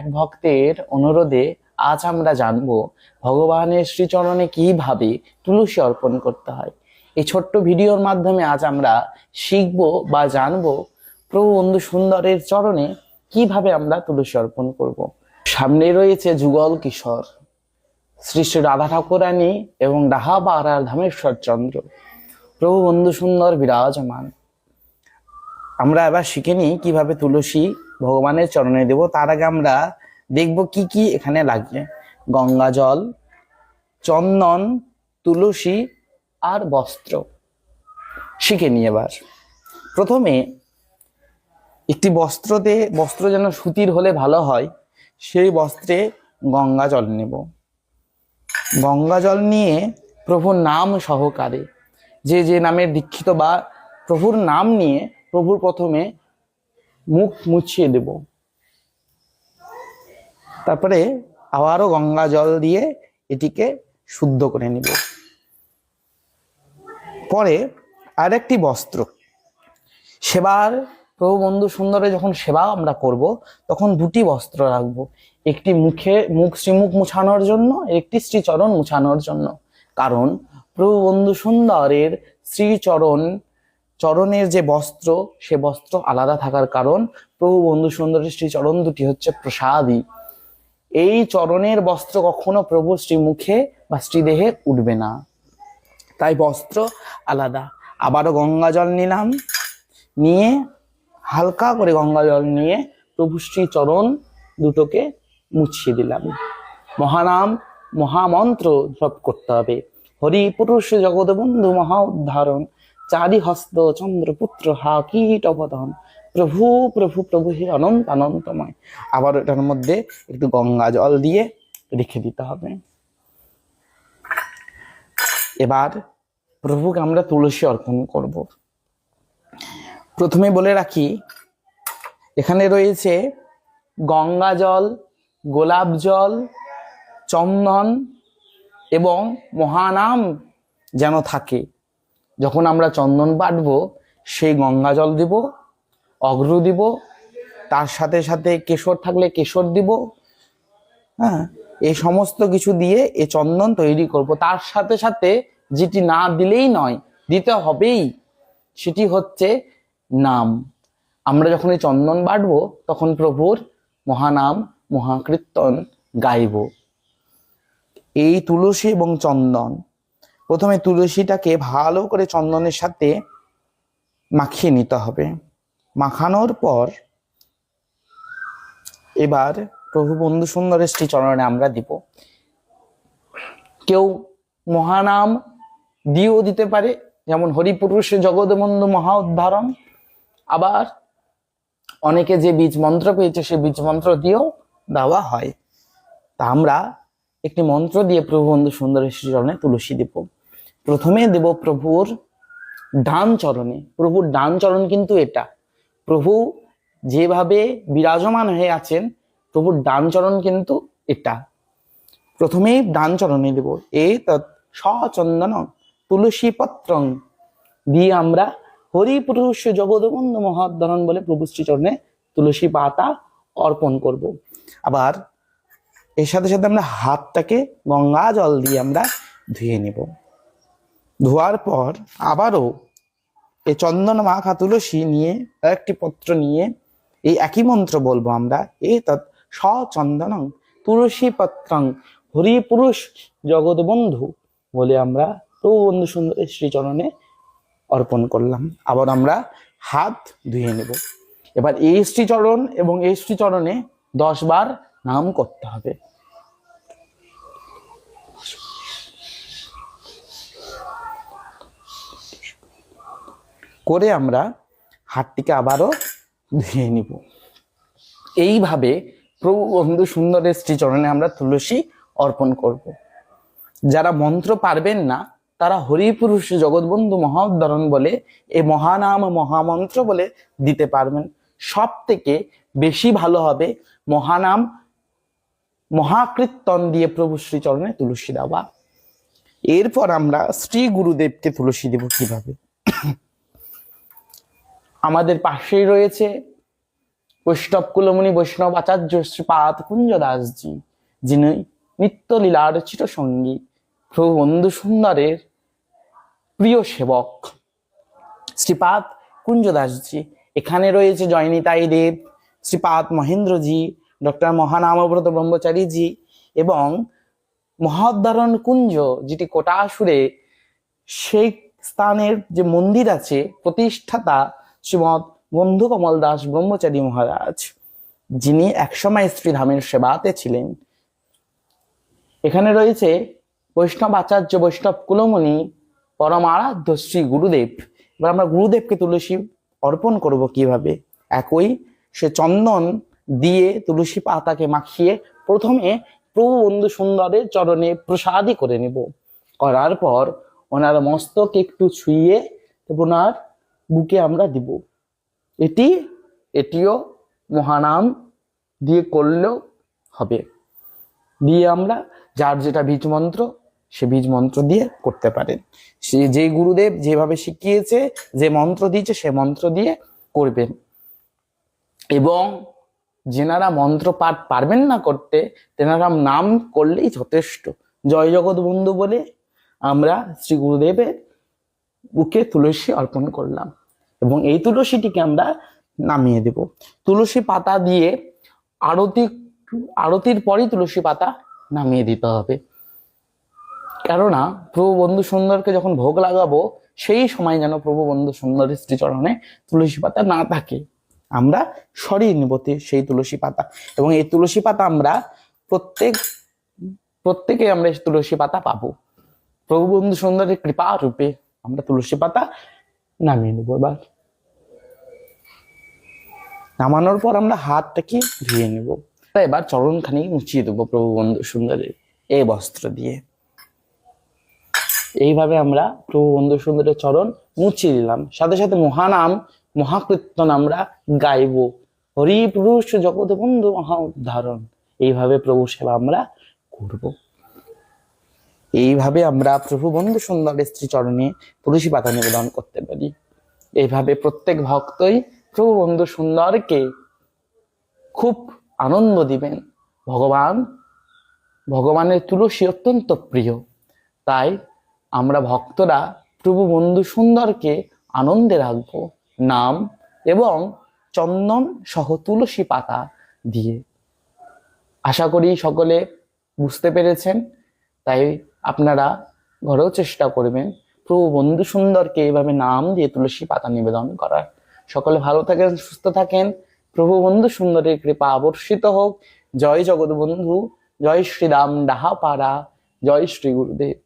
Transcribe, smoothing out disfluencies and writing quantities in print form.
এক ভক্তের অনুরোধে আজ আমরা জানবো ভগবানের শ্রীচরণে কিভাবে তুলসী অর্পণ করতে হয়। এই ছোট্ট ভিডিওর মাধ্যমে আজ আমরা শিখবো বা জানবো প্রভু বন্ধু সুন্দরের চরণে কিভাবে আমরা তুলসী অর্পণ করব। সামনে রয়েছে যুগল কিশোর শ্রী শ্রী রাধা ঠাকুরানী এবং ডাহাপাড়ার ধামেশ্বর চন্দ্র, প্রভু বন্ধু সুন্দর বিরাজমান। আমরা এবার শিখে নিই কিভাবে তুলসী ভগবানের চরণে দেব। তার আগে আমরা দেখব কি কি এখানে লাগবে। গঙ্গা জল, চন্দন, তুলসী আর বস্ত্র। শিখে নিই এবার। প্রথমে একটি বস্ত্র যেন সুতির হলে ভালো হয়, সেই বস্ত্রে গঙ্গা জল নেব। গঙ্গা জল নিয়ে প্রভুর নাম সহকারে যে নামের দীক্ষিত বা প্রভুর নাম নিয়ে প্রভুর প্রথমে মুখ মুছিয়ে দেব। তারপরে আবারও গঙ্গা জল দিয়ে এটিকে শুদ্ধ করে নিব। পরে আরেকটি বস্ত্র, সেবার প্রভু বন্ধু সুন্দরে যখন সেবা আমরা করব তখন দুটি বস্ত্র রাখবো, একটি শ্রীমুখ মুছানোর জন্য, একটি শ্রীচরণ মুছানোর জন্য। কারণ প্রভু বন্ধু সুন্দরের চরণের যে বস্ত্র, সে বস্ত্র আলাদা থাকার কারণ প্রভু বন্ধু সুন্দরের শ্রীচরণ দুটি হচ্ছে প্রসাদী। এই চরণের বস্ত্র কখনো প্রভু শ্রীমুখে বা শ্রীদেহে উঠবে না, তাই বস্ত্র আলাদা। আবারও গঙ্গা জল নিলাম, নিয়ে হালকা করে গঙ্গা জল নিয়ে প্রভু শ্রীচরণ দুটোকে মুছিয়ে দিলাম। মহানাম মহামন্ত্র জপ করতে হবে। হরি পুরুষ জগৎবন্ধু মহা উদ্ধারণ, চারি হস্ত চন্দ্রপুত্র হা কীট অবদান, প্রভু প্রভু প্রভু হে অনন্ত অনন্তময়। আবার এটার মধ্যে একটু গঙ্গা জল দিয়ে রেখে দিতে হবে। এবার প্রভুকে আমরা তুলসী অর্পণ করব। প্রথমে বলে রাখি, এখানে রয়েছে গঙ্গা জল, গোলাপ জল, চন্দন এবং মহানাম যেন থাকে। যখন আমরা চন্দন বাটবো সেই গঙ্গা জল দিব, অগ্র দিব, তার সাথে সাথে কেশর থাকলে কেশর দিব। হ্যাঁ, এই সমস্ত কিছু দিয়ে এই চন্দন তৈরি করব। তার সাথে সাথে যেটি না দিলেই নয়, দিতে হবেই, সেটি হচ্ছে নাম। আমরা যখন এই চন্দন বাটবো তখন প্রভুর মহানাম মহাকীর্তন গাইব। এই তুলসী এবং চন্দন, প্রথমে তুলসীটাকে ভালো করে চন্দনের সাথে মাখিয়ে নিতে হবে। মাখানোর পর এবার প্রভু বন্ধু সুন্দরের শ্রীচরণে আমরা দিব। কেউ মহানাম দিয়েও দিতে পারে, যেমন হরিপুরুষ জগৎবন্ধু মহা উদ্ধারণ। আবার অনেকে যে বীজ মন্ত্র পেয়েছে সে বীজ মন্ত্র দিয়েও দেওয়া হয়। তা আমরা একটি মন্ত্র দিয়ে প্রভু বন্ধু সুন্দরের শ্রীচরণে তুলসী দেব। প্রথমে দেব প্রভুর ডান চরণে। প্রভুর ডান চরণ কিন্তু এটা, প্রভু যেভাবে বিরাজমান হয়ে আছেন প্রভুর ডান চরণ কিন্তু এটা। প্রথমেই ডান চরণে দেব। এই সচন্দন তুলসী পত্রং দিয়ে আমরা হরিপুরুষ জগৎবন্ধু মহাউদ্ধারণ বলে প্রভু শ্রীচরণে তুলসী পাতা অর্পণ করব। আবার এর সাথে সাথে আমরা হাতটাকে গঙ্গা জল দিয়ে আমরা ধুয়ে নেব। ধোয়ার পর আবারও এই চন্দন মাখা তুলসী নিয়ে একটি পত্র নিয়ে এই একই মন্ত্র বলবো আমরা। এই সচন্দনং তুলসী পত্রং হরিপুরুষ জগৎবন্ধু বলে আমরা প্রভু বন্ধু সুন্দর শ্রীচরণে অর্পণ করলাম। আবার আমরা হাত ধুয়ে নেব। এবার এই শ্রীচরণ এবং এই শ্রীচরণে 10 বার নাম করতে হবে। করে আমরা হাতটিকে আবারও ধুয়ে নিব। এইভাবে প্রভু বন্ধু সুন্দরের শ্রীচরণে আমরা তুলসী অর্পণ করব। যারা মন্ত্র পারবেন না তারা হরিপুরুষ জগৎবন্ধু মহা উদ্ধারণ বলে এই মহানাম মহামন্ত্র বলে দিতে পারবেন। সব থেকে বেশি ভালো হবে মহানাম মহাকীর্তন দিয়ে প্রভু শ্রীচরণে তুলসী দেওয়া। এরপর আমরা শ্রী গুরুদেবকে তুলসী দেব কিভাবে। আমাদের পাশেই রয়েছে বৈষ্ণব কুলমুনি বৈষ্ণব আচার্য শ্রীপাদ কুঞ্জ দাসজি, যিনি নিত্য লীলার চির সঙ্গী, প্রভু বন্ধু সুন্দরের প্রিয় সেবক শ্রীপাদ কুঞ্জ দাসজি। এখানে রয়েছে জয়নিতাই দেব, শ্রীপাদ মহেন্দ্রজি, ডক্টর মহানামব্রত ব্রহ্মচারীজি এবং মহোদ্ধারণ কুঞ্জ, যেটি কোটাসুরে, সেই স্থানের যে মন্দির আছে প্রতিষ্ঠাতা শ্রীমৎ বন্ধু কমল দাস ব্রহ্মচারী মহারাজ, যিনি একসময় শ্রীধামের সেবাতে ছিলেন। এখানে রয়েছে বৈষ্ণব আচার্য বৈষ্ণব কুলমণি পরম আরাধ্য শ্রী গুরুদেব। এবার আমরা গুরুদেবকে তুলসী অর্পণ করব কিভাবে? একই সে চন্দন দিয়ে তুলসী পাতাকে মাখিয়ে প্রথমে প্রভু বন্ধু সুন্দরের চরণে প্রসাদী করে নেব। করার পর ওনার মস্তক একটু ছুঁয়ে ওনার বুকে আমরা দিব। এটিও মহানাম দিয়ে করলেও হবে। দিয়ে আমরা যার যেটা বীজ মন্ত্র, সে বীজ মন্ত্র দিয়ে করতে পারেন। সে যে গুরুদেব যেভাবে শিখিয়েছে, যে মন্ত্র দিয়েছে, সে মন্ত্র দিয়ে করবেন। এবং যেনারা মন্ত্র পাঠ পারবেন না করতে, তেনারা নাম করলেই যথেষ্ট। জয় জগৎ বন্ধু বলে আমরা শ্রী গুরুদেবের বুকে তুলসী অর্পণ করলাম এবং এই তুলসীটিকে আমরা নামিয়ে দেব। তুলসী পাতা দিয়ে আরতির পরই তুলসী পাতা নামিয়ে দিতে হবে, কেননা প্রভু বন্ধু সুন্দরকে যখন ভোগ লাগাবো সেই সময় যেন প্রভু বন্ধু সুন্দরের শ্রীচরণে তুলসী পাতা না থাকে, আমরা সরিয়ে নেব সেই তুলসী পাতা। এবং এই তুলসী পাতা আমরা প্রত্যেকে আমরা তুলসী পাতা পাবো। প্রভু বন্ধু সুন্দরের কৃপা রূপে আমরা তুলসী পাতা নামিয়ে নেব। এবার নামানোর পর আমরা হাতটাকে ধুয়ে নেব। এবার চরণখানি মুছিয়ে দেবো প্রভু বন্ধু সুন্দরের এই বস্ত্র দিয়ে। এইভাবে আমরা প্রভু বন্ধু সুন্দরের চরণ মুছিয়ে দিলাম। সাথে সাথে মহানাম মহাকীর্তন আমরা গাইব, হরি পুরুষ জগৎ বন্ধু মহা উদ্ধারণ। এইভাবে প্রভু সেবা আমরা করব। এইভাবে আমরা প্রভু বন্ধু সুন্দরের শ্রীচরণে তুলসী পাতা নিবেদন করতে পারি। এইভাবে প্রত্যেক ভক্তই প্রভু বন্ধু সুন্দরকে খুব আনন্দ দিবেন। ভগবানের তুলসী অত্যন্ত প্রিয়, তাই আমরা ভক্তরা প্রভু বন্ধু সুন্দরকে আনন্দে রাখবো নাম এবং চন্দন সহ তুলসী পাতা দিয়ে। আশা করি সকলে বুঝতে পেরেছেন। তাই আপনারা ঘরেও চেষ্টা করবেন প্রভু বন্ধু সুন্দরকে এইভাবে নাম দিয়ে তুলসী পাতা নিবেদন করার। সকলে ভালো থাকেন, সুস্থ থাকেন। প্রভু বন্ধু সুন্দরের কৃপা বর্ষিত হোক। জয় জগৎ বন্ধু, জয় শ্রীরাম ডাহাপাড়া, জয় শ্রী গুরুদেব।